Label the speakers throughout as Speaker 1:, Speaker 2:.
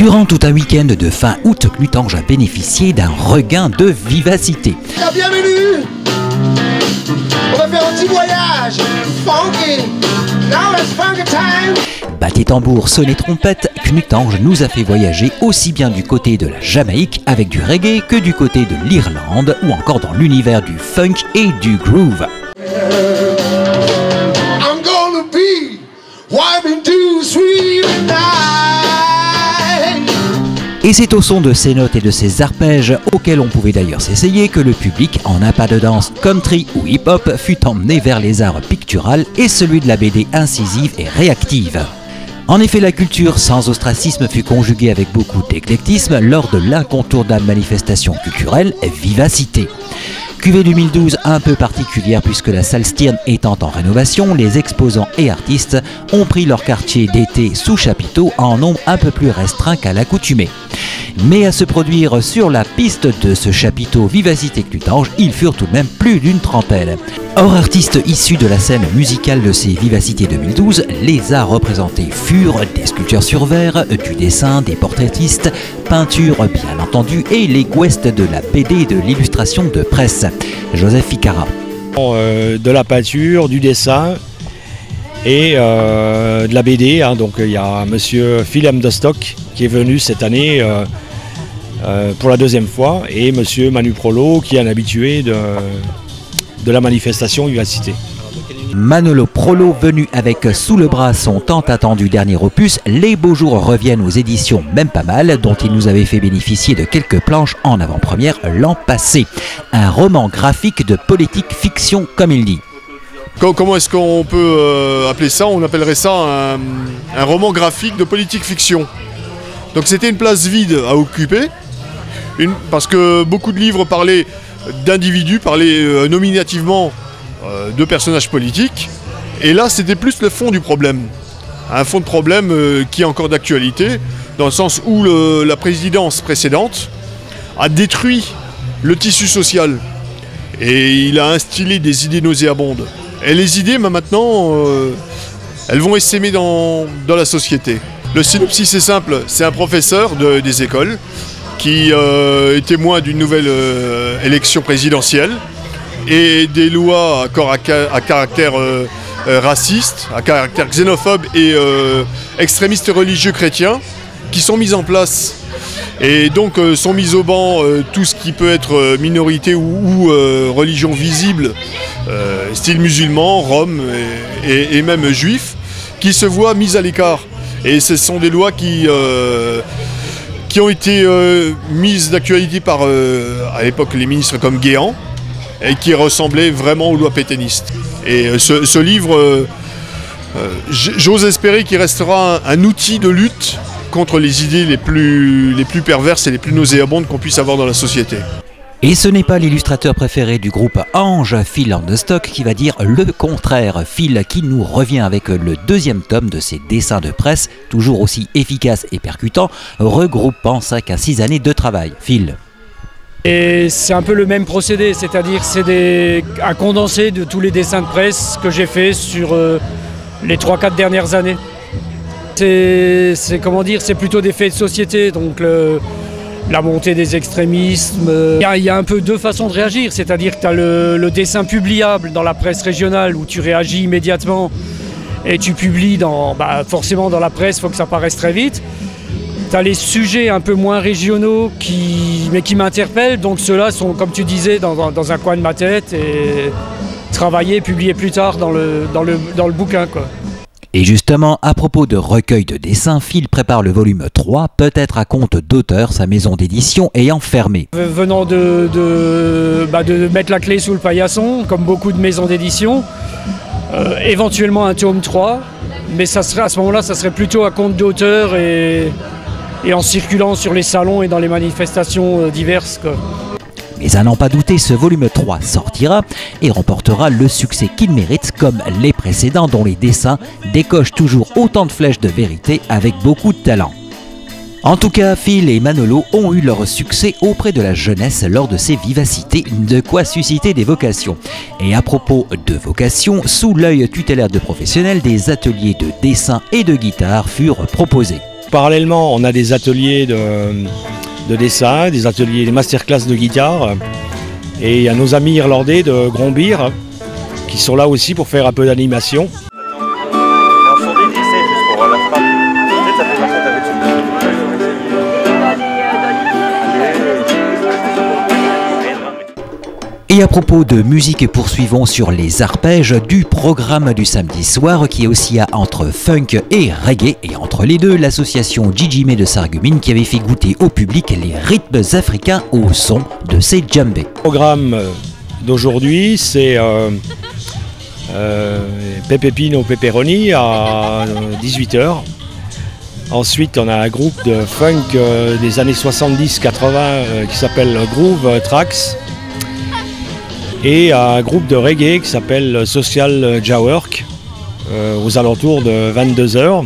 Speaker 1: Durant tout un week-end de fin août, Clutange a bénéficié d'un regain de vivacité.
Speaker 2: Bienvenue! On va faire un petit voyage funky. Now it's funky time.
Speaker 1: Battez tambour, sonnez trompette, Clutange nous a fait voyager aussi bien du côté de la Jamaïque avec du reggae que du côté de l'Irlande ou encore dans l'univers du funk et du groove.
Speaker 2: I'm gonna be wiping too sweet tonight.
Speaker 1: Et c'est au son de ces notes et de ces arpèges, auxquels on pouvait d'ailleurs s'essayer, que le public, en un pas de danse country ou hip-hop, fut emmené vers les arts picturales et celui de la BD incisive et réactive. En effet, la culture sans ostracisme fut conjuguée avec beaucoup d'éclectisme lors de l'incontournable manifestation culturelle Vivacité. Cuvée 2012 un peu particulière puisque la salle Stirn étant en rénovation, les exposants et artistes ont pris leur quartier d'été sous chapiteau en nombre un peu plus restreint qu'à l'accoutumée. Mais à se produire sur la piste de ce chapiteau Vivacité Clutange, ils furent tout de même plus d'une trentaine. Hors artistes issus de la scène musicale de ces Vivacités 2012, les arts représentés furent des sculptures sur verre, du dessin, des portraitistes, peinture bien entendu et les guests de la BD et de l'illustration de presse. Joseph Ficara.
Speaker 3: De la peinture, du dessin et de la BD. Donc il y a monsieur Philem de Stock qui est venu cette année pour la deuxième fois et monsieur Manu Prolo qui est un habitué de la manifestation Vivacité.
Speaker 1: Manolo Prolo venu avec sous le bras son tant attendu dernier opus, Les Beaux Jours reviennent aux éditions Même Pas Mal, dont il nous avait fait bénéficier de quelques planches en avant-première l'an passé. Un roman graphique de politique fiction comme il dit.
Speaker 4: Comment est-ce qu'on peut appeler ça? On appellerait ça un roman graphique de politique fiction. Donc c'était une place vide à occuper, parce que beaucoup de livres parlaient d'individus, parlaient nominativement de personnages politiques. Et là, c'était plus le fond du problème. Un fond de problème qui est encore d'actualité, dans le sens où la présidence précédente a détruit le tissu social. Et il a instillé des idées nauséabondes. Et les idées, maintenant, elles vont essaimer dans la société. Le synopsis est simple, c'est un professeur des écoles qui est témoin d'une nouvelle élection présidentielle et des lois à caractère raciste, à caractère xénophobe et extrémiste religieux chrétien qui sont mises en place. Et donc sont mises au banc tout ce qui peut être minorité ou religion visible, style musulman, rom et même juif, qui se voient mises à l'écart. Et ce sont des lois qui ont été mises d'actualité par, à l'époque, les ministres comme Guéant, et qui ressemblaient vraiment aux lois pétainistes. Et ce livre, j'ose espérer qu'il restera un outil de lutte contre les idées les plus perverses et les plus nauséabondes qu'on puisse avoir dans la société.
Speaker 1: Et ce n'est pas l'illustrateur préféré du groupe Ange, Phil de Stock, qui va dire le contraire. Phil qui nous revient avec le deuxième tome de ses dessins de presse, toujours aussi efficaces et percutants, regroupant 5 à 6 années de travail. Phil.
Speaker 5: Et c'est un peu le même procédé, c'est-à-dire c'est un condensé de tous les dessins de presse que j'ai fait sur les 3-4 dernières années. C'est comment dire, c'est plutôt des faits de société, donc la montée des extrémismes. Il y a un peu deux façons de réagir, c'est-à-dire que tu as le dessin publiable dans la presse régionale où tu réagis immédiatement et tu publies forcément dans la presse, il faut que ça paraisse très vite. Tu as les sujets un peu moins régionaux mais qui m'interpellent, donc ceux-là sont, comme tu disais, dans un coin de ma tête et travailler, publier plus tard dans le bouquin, quoi.
Speaker 1: Et justement, à propos de recueil de dessins, Phil prépare le volume 3, peut-être à compte d'auteur, sa maison d'édition ayant fermé.
Speaker 5: Venant de mettre la clé sous le paillasson, comme beaucoup de maisons d'édition, éventuellement un tome 3, mais ça serait, à ce moment-là, ça serait plutôt à compte d'auteur et en circulant sur les salons et dans les manifestations diverses, quoi.
Speaker 1: Mais à n'en pas douter, ce volume 3 sortira et remportera le succès qu'il mérite comme les précédents dont les dessins décochent toujours autant de flèches de vérité avec beaucoup de talent. En tout cas, Phil et Manolo ont eu leur succès auprès de la jeunesse lors de ces Vivacités, de quoi susciter des vocations. Et à propos de vocations, sous l'œil tutélaire de professionnels, des ateliers de dessin et de guitare furent proposés.
Speaker 3: parallèlement, on a des ateliers de dessin, des ateliers, des masterclass de guitare. Et il y a nos amis irlandais de Grombir qui sont là aussi pour faire un peu d'animation.
Speaker 1: Et à propos de musique, poursuivons sur les arpèges du programme du samedi soir qui oscilla entre funk et reggae. Et entre les deux, l'association Djidjimé de Sarreguemines qui avait fait goûter au public les rythmes africains au son de ses djembés.
Speaker 3: Le programme d'aujourd'hui, c'est Pepe Pino Pepperoni à 18 h. Ensuite, on a un groupe de funk des années 70-80 qui s'appelle Groove Tracks. Et un groupe de reggae qui s'appelle Social Jawork aux alentours de 22 h.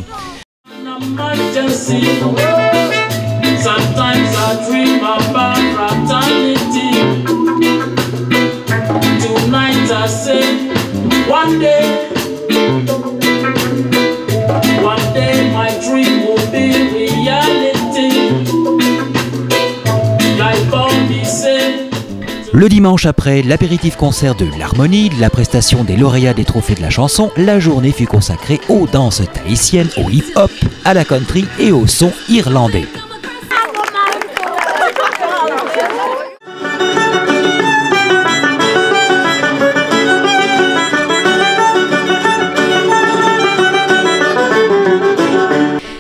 Speaker 1: Le dimanche après l'apéritif concert de l'Harmonie, la prestation des lauréats des trophées de la chanson, la journée fut consacrée aux danses tahitiennes, au hip-hop, à la country et au son irlandais.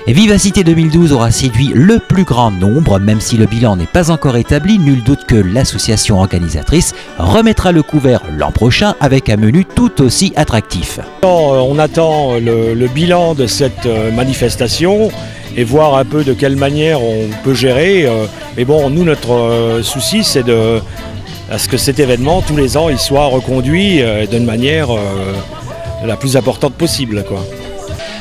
Speaker 1: Et Vivacité 2012 aura séduit le plus grand nombre, même si le bilan n'est pas encore établi, nul doute que l'association organisatrice remettra le couvert l'an prochain avec un menu tout aussi attractif.
Speaker 3: On attend le bilan de cette manifestation et voir un peu de quelle manière on peut gérer. Mais bon, nous, notre souci, c'est à ce que cet événement, tous les ans, il soit reconduit d'une manière la plus importante possible, quoi.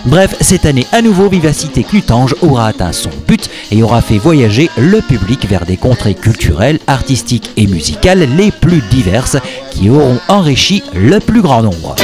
Speaker 1: Bref, cette année à nouveau, Vivacité Clutange aura atteint son but et aura fait voyager le public vers des contrées culturelles, artistiques et musicales les plus diverses qui auront enrichi le plus grand nombre.